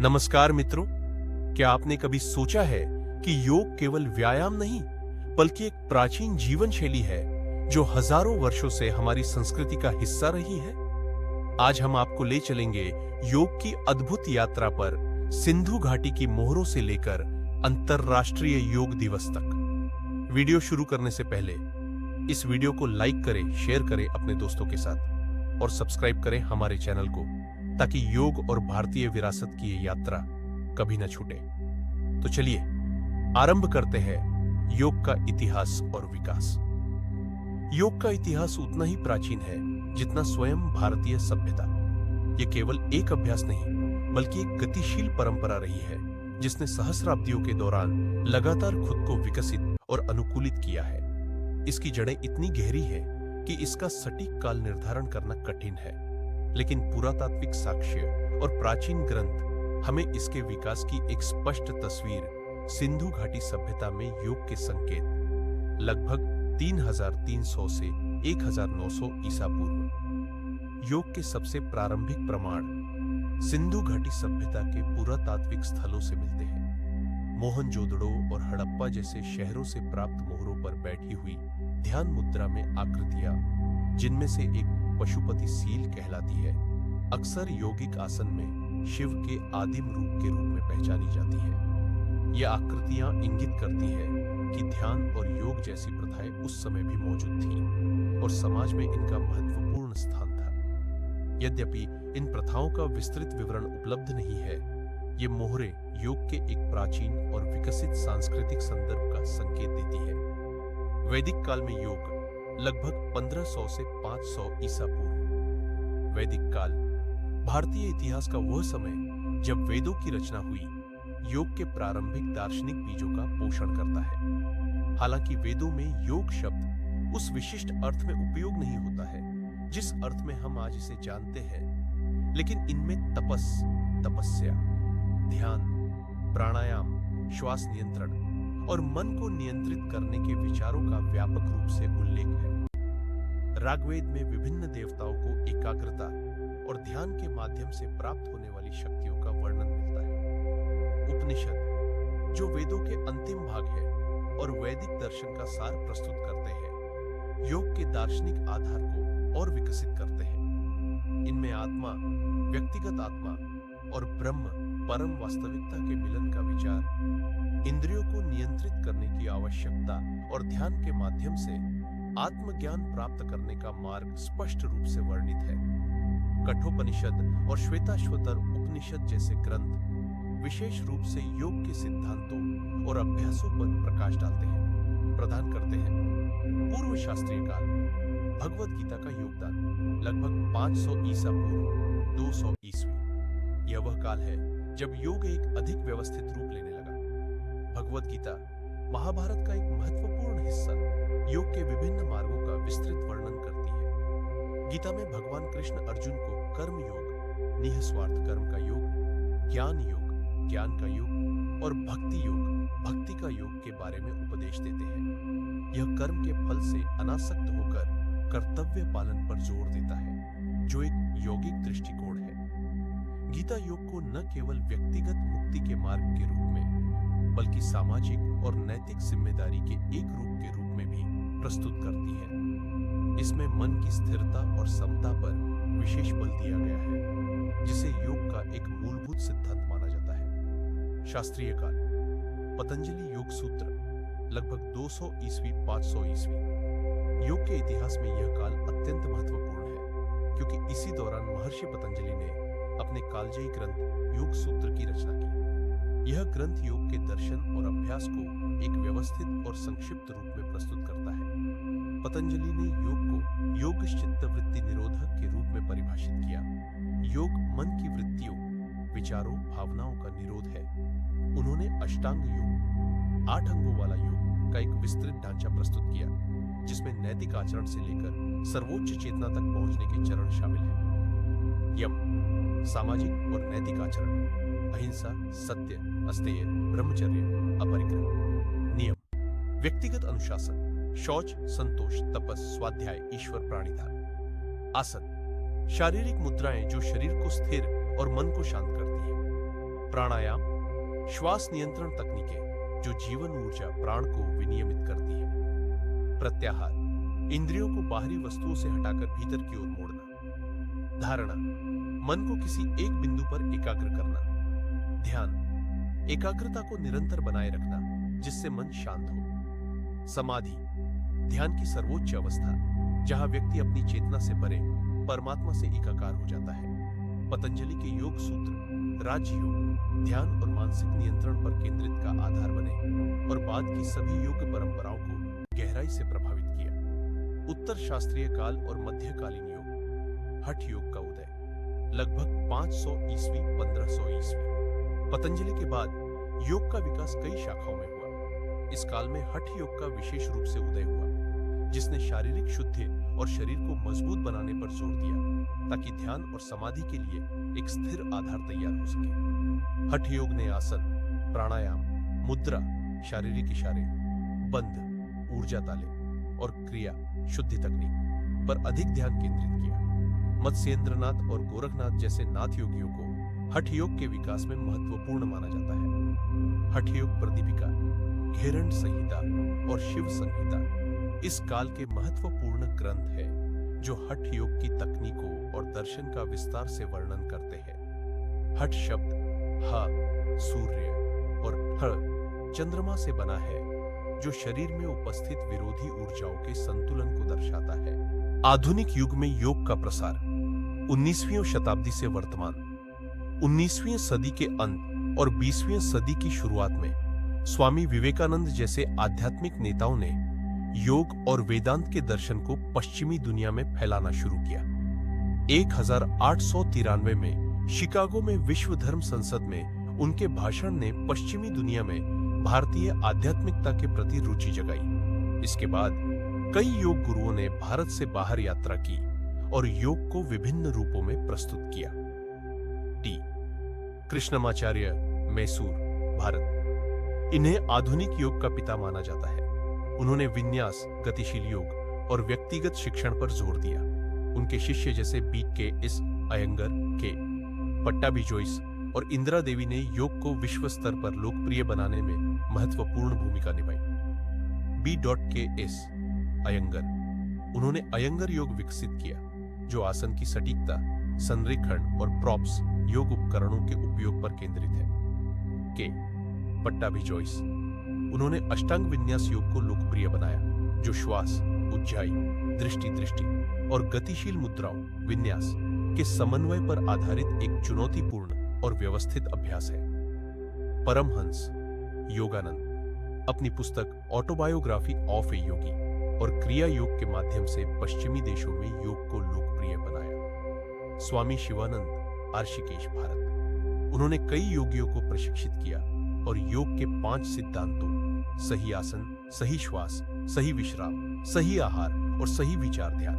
नमस्कार मित्रों, क्या आपने कभी सोचा है कि योग केवल व्यायाम नहीं, बल्कि एक प्राचीन जीवन शैली है जो हजारों वर्षों से हमारी संस्कृति का हिस्सा रही है? आज हम आपको ले चलेंगे योग की अद्भुत यात्रा पर, सिंधु घाटी की मोहरों से लेकर अंतरराष्ट्रीय योग दिवस तक। वीडियो शुरू करने से पहले इस वीडियो को लाइक करें, शेयर करें अपने दोस्तों के साथ और सब्सक्राइब करें हमारे चैनल को, ताकि योग और भारतीय विरासत की ये यात्रा कभी न छूटे। तो चलिए आरंभ करते हैं योग का इतिहास और विकास। योग का इतिहास उतना ही प्राचीन है जितना स्वयं भारतीय सभ्यता। ये केवल एक अभ्यास नहीं, बल्कि एक गतिशील परंपरा रही है जिसने सहस्राब्दियों के दौरान लगातार खुद को विकसित और अनुकूलित किया है। इसकी जड़ें इतनी गहरी हैं कि इसका सटीक काल निर्धारण करना कठिन है, लेकिन पुरातात्विक साक्ष्य और प्राचीन ग्रंथ हमें इसके विकास की एक स्पष्ट तस्वीर, सिंधु घाटी सभ्यता में योग के संकेत, लगभग 3300 से 1900 ईसा पूर्व। योग के सबसे प्रारंभिक प्रमाण सिंधु घाटी सभ्यता के पुरातात्विक स्थलों से मिलते हैं। मोहनजोदड़ो और हड़प्पा जैसे शहरों से प्राप्त मोहरों पर बैठी हुई ध्यान मुद्रा में आकृतियां, जिनमें से एक पशुपति सील कहलाती है, अक्सर यौगिक आसन में शिव के आदिम रूप के रूप में पहचानी जाती है। ये आकृतियां इंगित करती है कि ध्यान और योग जैसी प्रथाएं उस समय भी मौजूद थीं और समाज में इनका महत्वपूर्ण स्थान था। यद्यपि इन प्रथाओं का विस्तृत विवरण उपलब्ध नहीं है, ये मोहरें योग के एक प्राचीन और विकसित सांस्कृतिक संदर्भ का संकेत देती है। वैदिक काल में योग लगभग 1500 से 500 ईसा पूर्व। वैदिक काल भारतीय इतिहास का वह समय जब वेदों की रचना हुई, योग के प्रारंभिक दार्शनिक बीजों का पोषण करता है। हालांकि वेदों में योग शब्द उस विशिष्ट अर्थ में उपयोग नहीं होता है जिस अर्थ में हम आज इसे जानते हैं, लेकिन इनमें तपस्या, ध्यान, प्राणायाम, श्वास नियंत्रण और मन को नियंत्रित करने के विचारों का व्यापक रूप से उल्लेख है। ऋग्वेद में विभिन्न देवताओं को एकाग्रता और ध्यान के माध्यम से प्राप्त होने वाली शक्तियों का वर्णन मिलता है। उपनिषद, जो वेदों के अंतिम भाग है और वैदिक दर्शन का सार प्रस्तुत करते हैं, योग के दार्शनिक आधार को और विकसित करते हैं। इनमें आत्मा, व्यक्तिगत आत्मा और ब्रह्म, परम वास्तविकता के मिलन का विचार, इंद्रियों को नियंत्रित करने की आवश्यकता और ध्यान के माध्यम से आत्मज्ञान प्राप्त करने का मार्ग स्पष्ट रूप से वर्णित है। कठोपनिषद और श्वेताश्वतर उपनिषद जैसे ग्रंथ विशेष रूप से योग के सिद्धांतों और अभ्यासों पर प्रकाश डालते हैं, प्रदान करते हैं। पूर्व शास्त्रीय काल, भगवद गीता का योगदान लगभग 500 ईसा पूर्व 200 ईस्वी। यह वह काल है जब योग एक अधिक व्यवस्थित रूप लेने लगा। भगवद गीता महाभारत का एक महत्वपूर्ण हिस्सा योग के विभिन्न मार्गों का विस्तृत वर्णन करती है। गीता में भगवान कृष्ण अर्जुन को कर्म योग, निःस्वार्थ कर्म का योग, ज्ञान योग, ज्ञान का योग और भक्ति योग, भक्ति का योग के बारे में उपदेश देते हैं। यह कर्म के फल से अनासक्त होकर कर्तव्य पालन पर जोर देता है, जो एक यौगिक दृष्टिकोण है। गीता योग को न केवल व्यक्तिगत मुक्ति के मार्ग के रूप में, बल्कि सामाजिक और नैतिक जिम्मेदारी के एक रूप के रूप में भी प्रस्तुत करती है। इसमें मन की स्थिरता और समता पर विशेष बल दिया गया है, जिसे योग का एक मूलभूत सिद्धांत माना जाता है। शास्त्रीय काल, पतंजलि योग सूत्र, लगभग 200 ईस्वी 500 ईस्वी। योग के इतिहास में यह काल अत्यंत महत्वपूर्ण है, क्योंकि इसी दौरान महर्षि पतंजलि ने अपने कालजयी ग्रंथ योग सूत्र की रचना की। यह ग्रंथ योग के दर्शन और अभ्यास को एक व्यवस्थित और संक्षिप्त रूप में प्रस्तुत करता है। पतंजलि ने योग को योग चित्त वृत्ति निरोधक के रूप में परिभाषित किया। योग मन की वृत्तियों, विचारों, भावनाओं का निरोध है। उन्होंने अष्टांग योग, 8 अंगों वाला योग का एक विस्तृत ढांचा प्रस्तुत किया, जिसमें नैतिक आचरण से लेकर सर्वोच्च चेतना तक पहुंचने के चरण शामिल हैं। यम, सामाजिक और नैतिक आचरण, अहिंसा, सत्य, अस्तेय, ब्रह्मचर्य, अपरिग्रह। नियम, व्यक्तिगत अनुशासन, शौच, संतोष, तपस, स्वाध्याय, ईश्वर प्राणिधान। आसन, शारीरिक मुद्राएं जो शरीर को स्थिर और मन को शांत करती हैं। प्राणायाम, श्वास नियंत्रण तकनीकें जो जीवन ऊर्जा प्राण को विनियमित करती है। प्रत्याहार, इंद्रियों को बाहरी वस्तुओं से हटाकर भीतर की ओर मोड़ना। धारणा, मन को किसी एक बिंदु पर एकाग्र करना। ध्यान, एकाग्रता को निरंतर बनाए रखना जिससे मन शांत हो। समाधि, ध्यान की सर्वोच्च अवस्था जहां व्यक्ति अपनी चेतना से परे परमात्मा से एकाकार हो जाता है। पतंजलि के योग सूत्र राजयोग ध्यान और मानसिक नियंत्रण पर केंद्रित का आधार बने और बाद की सभी योग परंपराओं को गहराई से प्रभावित किया। उत्तर शास्त्रीय काल और मध्यकालीन योग, हठ योग का उदय लगभग 500 ईस्वी 1500 ईस्वी। पतंजलि के बाद योग का विकास कई शाखाओं में हुआ। इस काल में हठ योग का विशेष रूप से उदय हुआ जिसने शारीरिक शुद्धि और शरीर को मजबूत बनाने पर जोर दिया ताकि ध्यान और समाधि के लिए एक स्थिर आधार तैयार हो सके। हठ योग ने आसन, प्राणायाम, मुद्रा, शारीरिक इशारे, बंध, ऊर्जा ताले और क्रिया शुद्धि तकनीक पर अधिक ध्यान केंद्रित किया। मत्स्येंद्रनाथ और गोरखनाथ जैसे नाथ योगियों को हठ योग के विकास में महत्वपूर्ण माना जाता है। हठ योग प्रदीपिका, घेरंड संहिता और शिव संहिता इस काल के महत्वपूर्ण ग्रंथ हैं जो हठ योग की तकनीकों और दर्शन का विस्तार से वर्णन करते हैं। हठ शब्द ह सूर्य और ठ चंद्रमा से बना है जो शरीर में उपस्थित विरोधी ऊर्जाओं के संतुलन को दर्शाता है। आधुनिक युग में योग का प्रसार 19वीं शताब्दी से वर्तमान 19वीं सदी के अंत और 20वीं सदी की शुरुआत में स्वामी विवेकानंद जैसे आध्यात्मिक नेताओं ने योग और वेदांत के दर्शन को पश्चिमी दुनिया में फैलाना शुरू किया। 1893 में शिकागो में विश्व धर्म संसद में उनके भाषण ने पश्चिमी दुनिया में भारतीय आध्यात्मिकता के प्रति रुचि जगाई। इसके बाद कई योग गुरुओं ने भारत से बाहर यात्रा की और योग को विभिन्न रूपों में प्रस्तुत किया। टी कृष्णमाचार्य, मैसूर, भारत। इन्हें आधुनिक योग का पिता माना जाता है। उन्होंने विन्यास, गतिशील योग और व्यक्तिगत शिक्षण पर जोर दिया। उनके शिष्य जैसे B.K.S. अयंगर, के पट्टाभी जोइस और इंदिरा देवी ने योग को विश्व स्तर पर लोकप्रिय बनाने में महत्वपूर्ण भूमिका निभाई। B.K.S. अयंगर, उन्होंने अयंगर योग विकसित किया जो आसन की सटीकता, संरेखण और प्रॉप्स योग उपकरणों के उपयोग पर केंद्रित है। के पट्टाभी जोइस, उन्होंने अष्टांग विन्यास योग को लोकप्रिय बनाया जो श्वास, उज्जाई, दृष्टि और गतिशील मुद्राओं विन्यास के समन्वय पर आधारित एक चुनौतीपूर्ण और व्यवस्थित अभ्यास है। परमहंस योगानंद अपनी पुस्तक ऑटोबायोग्राफी ऑफ ए योगी और क्रिया योग के माध्यम से पश्चिमी देशों में योग को लोकप्रिय बनाया। स्वामी शिवानंद, ऋषिकेश, भारत। उन्होंने कई योगियों को प्रशिक्षित किया और योग के 5 सिद्धांतों सही आसन, सही श्वास, सही विश्राम, सही आहार और सही विचार ध्यान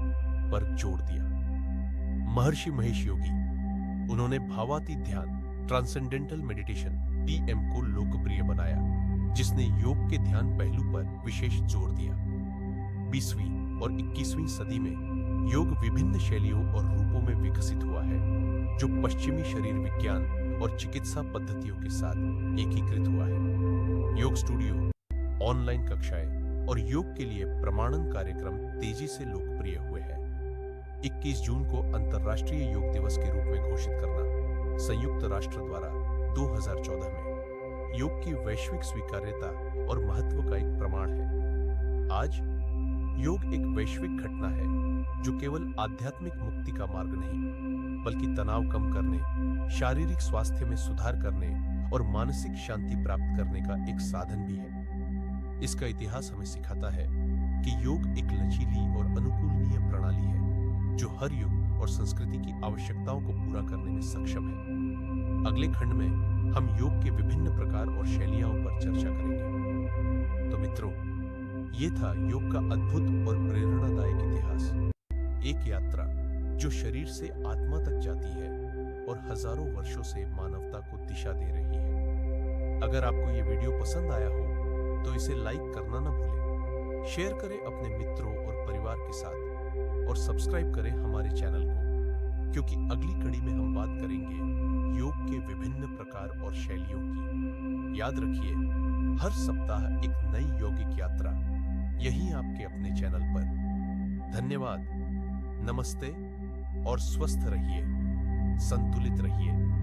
पर जोर दिया। महर्षि महेश योगी, उन्होंने भावातीत ध्यान ट्रांसेंडेंटल मेडिटेशन TM को लोकप्रिय बनाया जिसने योग के ध्यान पहलू पर विशेष जोर दिया। 20वीं और 21वीं सदी में योग विभिन्न शैलियों और रूपों में विकसित हुआ है जो पश्चिमी शरीर विज्ञान और चिकित्सा पद्धतियों के साथ एकीकृत हुआ है। योग स्टूडियो, ऑनलाइन कक्षाएं और योग के लिए प्रमाणन कार्यक्रम तेजी से लोकप्रिय हुए हैं। 21 जून को अंतर्राष्ट्रीय योग दिवस के रूप में घोषित करना संयुक्त राष्ट्र द्वारा 2014 में योग की वैश्विक स्वीकार्यता और महत्व का एक प्रमाण है। आज योग एक वैश्विक घटना है जो केवल आध्यात्मिक मुक्ति का मार्ग नहीं बल्कि तनाव कम करने, शारीरिक स्वास्थ्य में सुधार करने और मानसिक शांति प्राप्त करने का एक साधन भी है। इसका इतिहास हमें सिखाता है कि योग एक लचीली और अनुकूलनीय प्रणाली है जो हर युग और संस्कृति की आवश्यकताओं को पूरा करने में सक्षम है। अगले खंड में हम योग के विभिन्न प्रकार और शैलियों पर चर्चा करेंगे। तो मित्रों, ये था योग का अद्भुत और प्रेरणादायक इतिहास, एक यात्रा जो शरीर से आत्मा तक जाती है और हजारों वर्षों से मानवता को दिशा दे रही है। अगर आपको ये वीडियो पसंद आया हो तो इसे लाइक करना न भूलें, शेयर करें अपने मित्रों और परिवार के साथ और सब्सक्राइब करें हमारे चैनल को, क्योंकि अगली कड़ी में हम बात करेंगे योग के विभिन्न प्रकार और शैलियों की। याद रखिए, हर सप्ताह एक नई यौगिक यात्रा यहीं आपके अपने चैनल पर। धन्यवाद, नमस्ते और स्वस्थ रहिए, संतुलित रहिए।